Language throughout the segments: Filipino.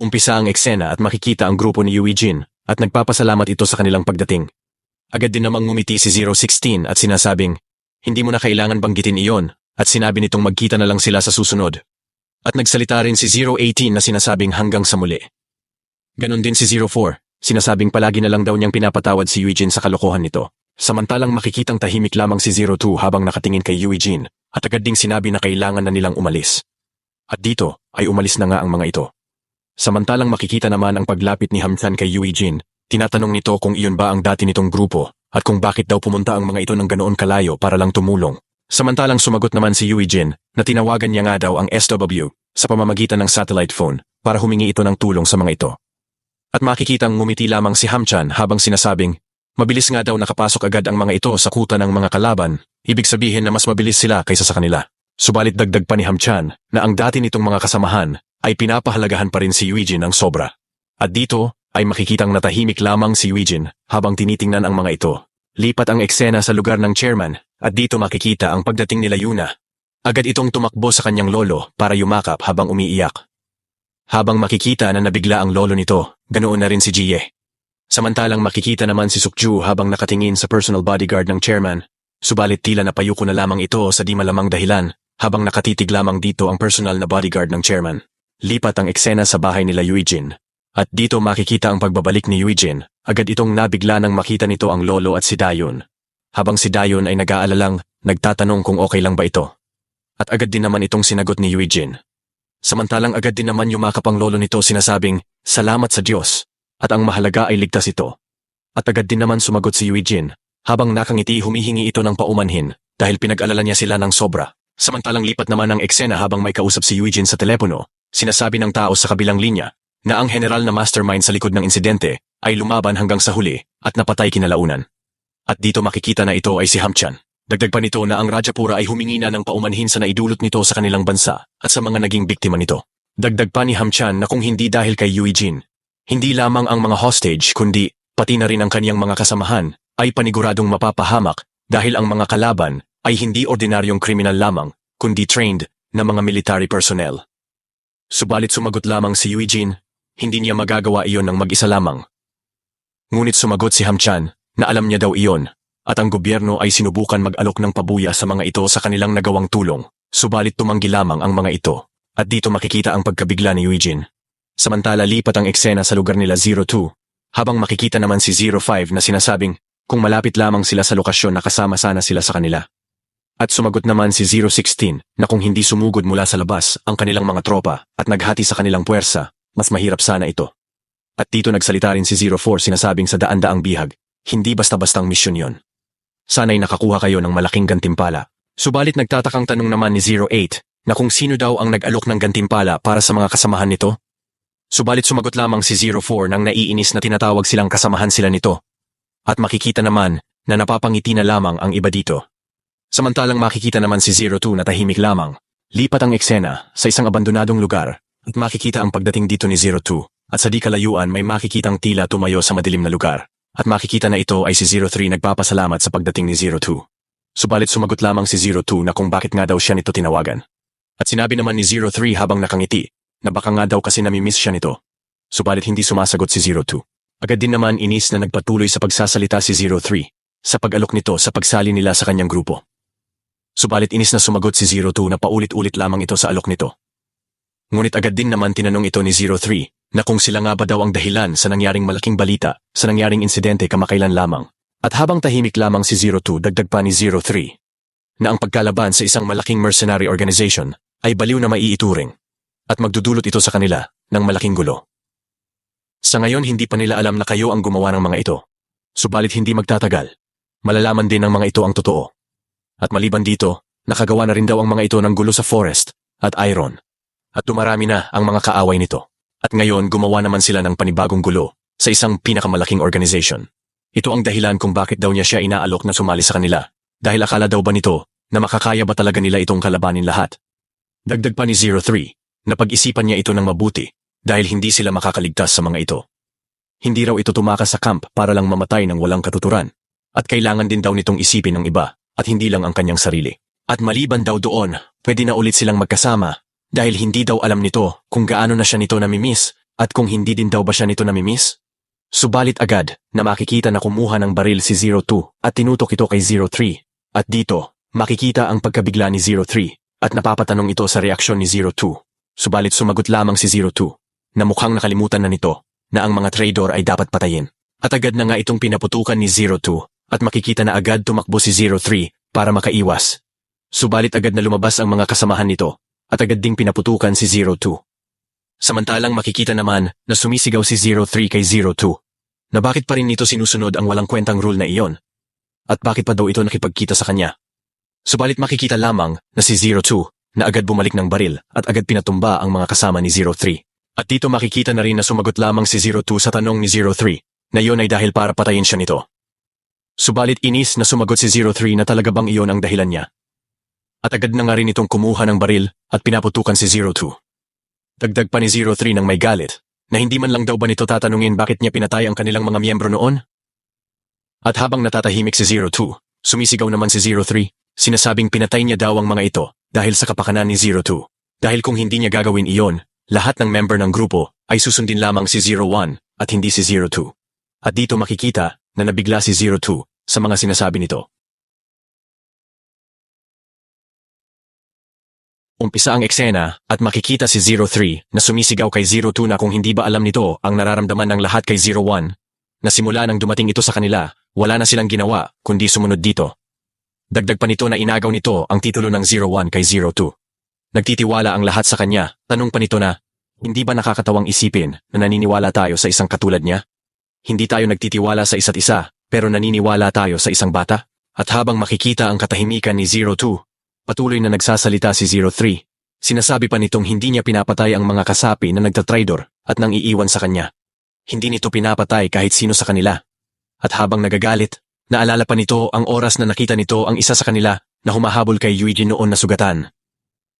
Umpisa ang eksena at makikita ang grupo ni Eugene at nagpapasalamat ito sa kanilang pagdating. Agad din namang ngumiti si 016 at sinasabing, hindi mo na kailangan banggitin iyon at sinabi nitong magkita na lang sila sa susunod. At nagsalita rin si 018 na sinasabing hanggang sa muli. Ganon din si 04, sinasabing palagi na lang daw niyang pinapatawad si Eugene sa kalokohan nito. Samantalang makikitang tahimik lamang si 02 habang nakatingin kay Eugene at agad ding sinabi na kailangan na nilang umalis. At dito ay umalis na nga ang mga ito. Samantalang makikita naman ang paglapit ni Hamchan kay Eugene, tinatanong nito kung iyon ba ang dati nitong grupo at kung bakit daw pumunta ang mga ito ng ganoon kalayo para lang tumulong. Samantalang sumagot naman si Eugene na tinawagan niya nga daw ang SW sa pamamagitan ng satellite phone para humingi ito ng tulong sa mga ito. At makikitang ngumiti lamang si Hamchan habang sinasabing, mabilis nga daw nakapasok agad ang mga ito sa kuta ng mga kalaban, ibig sabihin na mas mabilis sila kaysa sa kanila. Subalit dagdag pa ni Hamchan na ang dati nitong mga kasamahan ay pinapahalagahan pa rin si Eugene ng sobra. At dito ay makikitang natahimik lamang si Eugene habang tinitingnan ang mga ito. Lipat ang eksena sa lugar ng chairman at dito makikita ang pagdating nila Yuna. Agad itong tumakbo sa kanyang lolo para yumakap habang umiiyak. Habang makikita na nabigla ang lolo nito, ganoon na rin si Jie. Samantalang makikita naman si Sukju habang nakatingin sa personal bodyguard ng chairman, subalit tila napayuko na lamang ito sa di malamang dahilan habang nakatitig lamang dito ang personal na bodyguard ng chairman. Lipat ang eksena sa bahay nila Eugene. At dito makikita ang pagbabalik ni Eugene, agad itong nabigla nang makita nito ang lolo at si Dayon. Habang si Dayon ay nag-aalalang, nagtatanong kung okay lang ba ito. At agad din naman itong sinagot ni Eugene. Samantalang agad din naman yumakap ang lolo nito sinasabing, salamat sa Diyos, at ang mahalaga ay ligtas ito. At agad din naman sumagot si Eugene, habang nakangiti humihingi ito ng paumanhin dahil pinag-alala niya sila ng sobra. Samantalang lipat naman ang eksena habang may kausap si Eugene sa telepono, sinasabi ng tao sa kabilang linya na ang general na mastermind sa likod ng insidente ay lumaban hanggang sa huli at napatay kinalaunan. At dito makikita na ito ay si Hamchan. Dagdag pa nito na ang Rajapura ay humingi na ng paumanhin sa naidulot nito sa kanilang bansa at sa mga naging biktima nito. Dagdag pa ni Hamchan na kung hindi dahil kay Eugene, hindi lamang ang mga hostage kundi pati na rin ang kaniyang mga kasamahan ay paniguradong mapapahamak dahil ang mga kalaban ay hindi ordinaryong kriminal lamang kundi trained na mga military personnel. Subalit sumagot lamang si Eugene, hindi niya magagawa iyon ng mag-isa lamang. Ngunit sumagot si Hamchan na alam niya daw iyon at ang gobyerno ay sinubukan mag-alok ng pabuya sa mga ito sa kanilang nagawang tulong, subalit tumanggi lamang ang mga ito at dito makikita ang pagkabigla ni Eugene. Samantala lipat ang eksena sa lugar nila 02 habang makikita naman si 05 na sinasabing kung malapit lamang sila sa lokasyon na kasama sana sila sa kanila. At sumagot naman si 016 na kung hindi sumugod mula sa labas ang kanilang mga tropa at naghati sa kanilang puwersa, mas mahirap sana ito. At dito nagsalita rin si 04 sinasabing sa daan-daang bihag, hindi basta-bastang misyon yon. Sana'y nakakuha kayo ng malaking gantimpala. Subalit nagtatakang tanong naman ni 08 na kung sino daw ang nag-alok ng gantimpala para sa mga kasamahan nito. Subalit sumagot lamang si 04 nang naiinis na tinatawag silang kasamahan sila nito. At makikita naman na napapangiti na lamang ang iba dito. Samantalang makikita naman si 02 na tahimik lamang. Lipat ang eksena sa isang abandonadong lugar at makikita ang pagdating dito ni 02 at sa di kalayuan may makikitang tila tumayo sa madilim na lugar at makikita na ito ay si 03 nagpapasalamat sa pagdating ni 02. Subalit sumagot lamang si 02 na kung bakit nga daw siya nito tinawagan. At sinabi naman ni 03 habang nakangiti na baka nga daw kasi namimiss siya nito. Subalit hindi sumasagot si 02. Agad din naman inis na nagpatuloy sa pagsasalita si 03 sa pag-alok nito sa pagsali nila sa kanyang grupo. Subalit inis na sumagot si 02 na paulit-ulit lamang ito sa alok nito. Ngunit agad din naman tinanong ito ni 03 na kung sila nga ba daw ang dahilan sa nangyaring malaking balita sa nangyaring insidente kamakailan lamang. At habang tahimik lamang si 02 dagdag pa ni 03 na ang pagkalaban sa isang malaking mercenary organization ay baliw na maiituring at magdudulot ito sa kanila ng malaking gulo. Sa ngayon hindi pa nila alam na kayo ang gumawa ng mga ito. Subalit hindi magtatagal. Malalaman din ng mga ito ang totoo. At maliban dito, nakagawa na rin daw ang mga ito ng gulo sa Forest at Iron. At dumarami na ang mga kaaway nito. At ngayon gumawa naman sila ng panibagong gulo sa isang pinakamalaking organization. Ito ang dahilan kung bakit daw niya siya inaalok na sumali sa kanila. Dahil akala daw ba nito na makakaya ba talaga nila itong kalabanin lahat? Dagdag pa ni 03 na pag-isipan niya ito ng mabuti dahil hindi sila makakaligtas sa mga ito. Hindi raw ito tumakas sa camp para lang mamatay ng walang katuturan. At kailangan din daw nitong isipin ng iba at hindi lang ang kanyang sarili. At maliban daw doon, pwede na ulit silang magkasama dahil hindi daw alam nito kung gaano na siya nito namimiss At kung hindi din daw ba siya nito namimiss? Subalit agad na makikita na kumuha ng baril si 02 at tinutok ito kay 03. At dito, makikita ang pagkabigla ni 03 at napapatanong ito sa reaksyon ni 02. Subalit sumagot lamang si 02 na mukhang nakalimutan na nito na ang mga traidor ay dapat patayin. At agad na nga itong pinaputukan ni 02 at makikita na agad tumakbo si 03 para makaiwas. Subalit agad na lumabas ang mga kasamahan nito at agad ding pinaputukan si 02. Samantalang makikita naman na sumisigaw si 03 kay 02 na bakit pa rin nito sinusunod ang walang kwentang rule na iyon at bakit pa daw ito nakipagkita sa kanya. Subalit makikita lamang na si 02 na agad bumalik ng baril at agad pinatumba ang mga kasama ni 03. At dito makikita na rin na sumagot lamang si 02 sa tanong ni 03 na iyon ay dahil para patayin siya nito. Subalit inis na sumagot si 03 na talaga bang iyon ang dahilan niya. At agad na nga rin itong kumuha ng baril at pinaputukan si 02. Dagdag pa ni 03 ng may galit na hindi man lang daw ba nito tatanungin bakit niya pinatay ang kanilang mga miyembro noon? At habang natatahimik si 02, sumisigaw naman si 03, sinasabing pinatay niya daw ang mga ito dahil sa kapakanan ni 02. Dahil kung hindi niya gagawin iyon, lahat ng member ng grupo ay susundin lamang si 01 at hindi si 02. At dito makikita na nabigla si 02 sa mga sinasabi nito. Umpisa ang eksena at makikita si 03 na sumisigaw kay 02 na kung hindi ba alam nito ang nararamdaman ng lahat kay 01 na simula nang dumating ito sa kanila, wala na silang ginawa kundi sumunod dito. Dagdag pa nito na inagaw nito ang titulo ng 01 kay 02. Nagtitiwala ang lahat sa kanya, tanong pa nito na, hindi ba nakakatawang isipin na naniniwala tayo sa isang katulad niya? Hindi tayo nagtitiwala sa isa't isa pero naniniwala tayo sa isang bata? At habang makikita ang katahimikan ni 02, patuloy na nagsasalita si 03. Sinasabi pa nitong hindi niya pinapatay ang mga kasapi na nagtatraidor at nang iiwan sa kanya. Hindi nito pinapatay kahit sino sa kanila. At habang nagagalit, naalala pa nito ang oras na nakita nito ang isa sa kanila na humahabol kay Eugene noon na sugatan.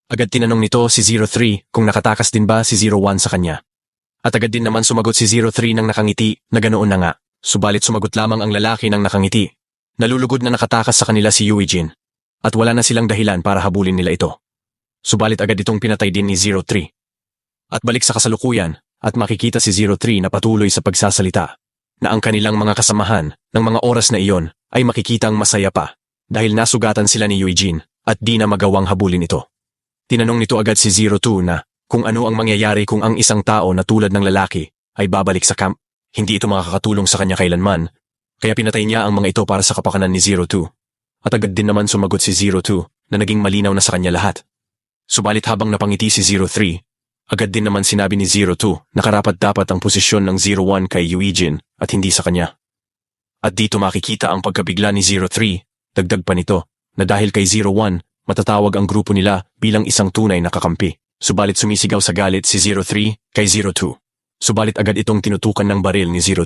Agad tinanong nito si 03 kung nakatakas din ba si 01 sa kanya. At agad din naman sumagot si 03 nang nakangiti na ganoon na nga. Subalit sumagot lamang ang lalaki nang nakangiti. Nalulugod na nakatakas sa kanila si Eugene. At wala na silang dahilan para habulin nila ito. Subalit agad itong pinatay din ni 03. At balik sa kasalukuyan, at makikita si 03 na patuloy sa pagsasalita, na ang kanilang mga kasamahan ng mga oras na iyon ay makikitang masaya pa, dahil nasugatan sila ni Eugene at di na magawang habulin ito. Tinanong nito agad si 02 na kung ano ang mangyayari kung ang isang tao na tulad ng lalaki ay babalik sa camp. Hindi ito makakatulong sa kanya kailanman, kaya pinatay niya ang mga ito para sa kapakanan ni 02. At agad din naman sumagot si 02 na naging malinaw na sa kanya lahat. Subalit habang napangiti si 03, agad din naman sinabi ni 02 na karapat-dapat ang posisyon ng 01 kay Eugene at hindi sa kanya. At dito makikita ang pagkabigla ni 03, dagdag pa nito na dahil kay 01, matatawag ang grupo nila bilang isang tunay na kakampi. Subalit sumisigaw sa galit si 03 kay 02. Subalit agad itong tinutukan ng baril ni 02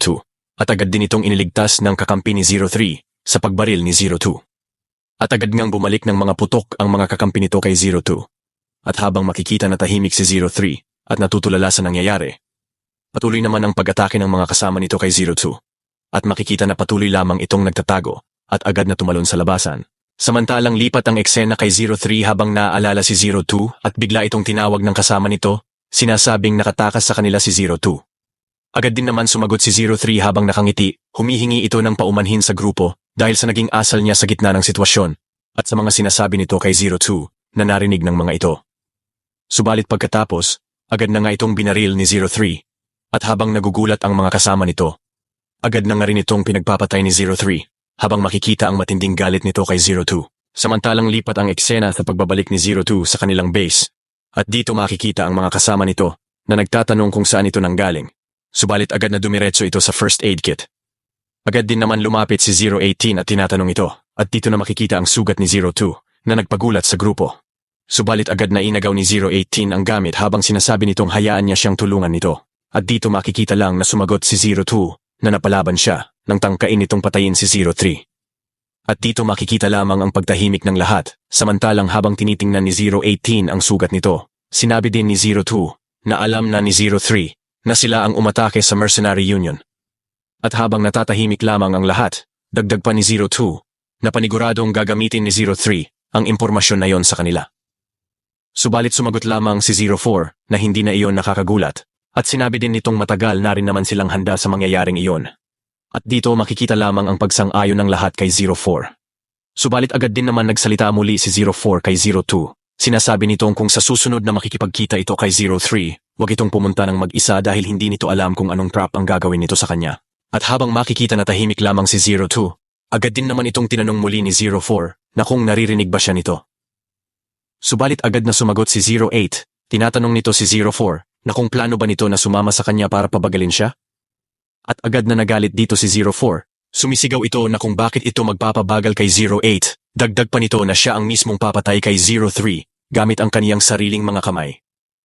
at agad din itong iniligtas ng kakampi ni 03 sa pagbaril ni 02. At agad ngang bumalik ng mga putok ang mga kakampi nito kay 02. At habang makikita na tahimik si 03 at natutulala sa nangyayari, patuloy naman ang pag-atake ng mga kasama nito kay 02. At makikita na patuloy lamang itong nagtatago at agad na tumalon sa labasan. Samantalang lipat ang eksena kay 03 habang naaalala si 02 at bigla itong tinawag ng kasama nito, sinasabing nakatakas sa kanila si 02. Agad din naman sumagot si 03 habang nakangiti, humihingi ito ng paumanhin sa grupo dahil sa naging asal niya sa gitna ng sitwasyon at sa mga sinasabi nito kay 02 na narinig ng mga ito. Subalit pagkatapos, agad na nga itong binaril ni 03 at habang nagugulat ang mga kasama nito, agad na nga rin itong pinagpapatay ni 03 habang makikita ang matinding galit nito kay 02. Samantalang lipat ang eksena sa pagbabalik ni 02 sa kanilang base at dito makikita ang mga kasama nito na nagtatanong kung saan ito nanggaling. Subalit agad na dumiretso ito sa first aid kit. Agad din naman lumapit si 018 at tinatanong ito at dito na makikita ang sugat ni 02 na nagpagulat sa grupo. Subalit agad na inagaw ni 018 ang gamit habang sinasabi nitong hayaan niya siyang tulungan nito. At dito makikita lang na sumagot si 02 na napalaban siya nang tangkain nitong patayin si 03. At dito makikita lamang ang pagtahimik ng lahat samantalang habang tinitingnan ni 018 ang sugat nito. Sinabi din ni 02 na alam na ni 03 na sila ang umatake sa Mercenary Union. At habang natatahimik lamang ang lahat, dagdag pa ni 02 na paniguradong gagamitin ni 03 ang impormasyon na yon sa kanila. Subalit sumagot lamang si 04 na hindi na iyon nakakagulat At sinabi din nitong matagal na rin naman silang handa sa mangyayaring iyon. At dito makikita lamang ang pagsang-ayon ng lahat kay 04. Subalit agad din naman nagsalita muli si 04 kay 02. Sinasabi nitong kung sa susunod na makikipagkita ito kay 03, huwag itong pumunta ng mag-isa dahil hindi nito alam kung anong trap ang gagawin nito sa kanya. At habang makikita na tahimik lamang si 02, agad din naman itong tinanong muli ni 04 na kung naririnig ba siya nito. Subalit agad na sumagot si 08, tinatanong nito si 04 na kung plano ba nito na sumama sa kanya para pabagalin siya? At agad na nagalit dito si 04. Sumisigaw ito na kung bakit ito magpapabagal kay 08. Dagdag pa nito na siya ang mismong papatay kay 03 gamit ang kaniyang sariling mga kamay.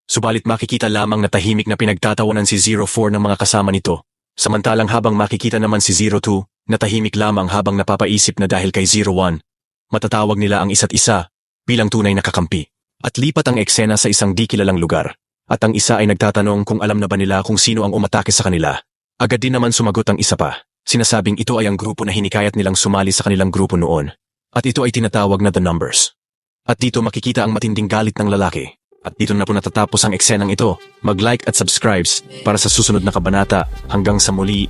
Subalit makikita lamang na tahimik na pinagtatawanan si 04 ng mga kasama nito. Samantalang habang makikita naman si 02 na tahimik lamang habang napapaisip na dahil kay 01. Matatawag nila ang isa't isa bilang tunay na kakampi. At lipat ang eksena sa isang di kilalang lugar. At ang isa ay nagtatanong kung alam na ba nila kung sino ang umatake sa kanila. Agad din naman sumagot ang isa pa. Sinasabing ito ay ang grupo na hinikayat nilang sumali sa kanilang grupo noon. At ito ay tinatawag na The Numbers. At dito makikita ang matinding galit ng lalaki. At dito na po natatapos ang eksenang ito. Mag-like at subscribe para sa susunod na kabanata. Hanggang sa muli.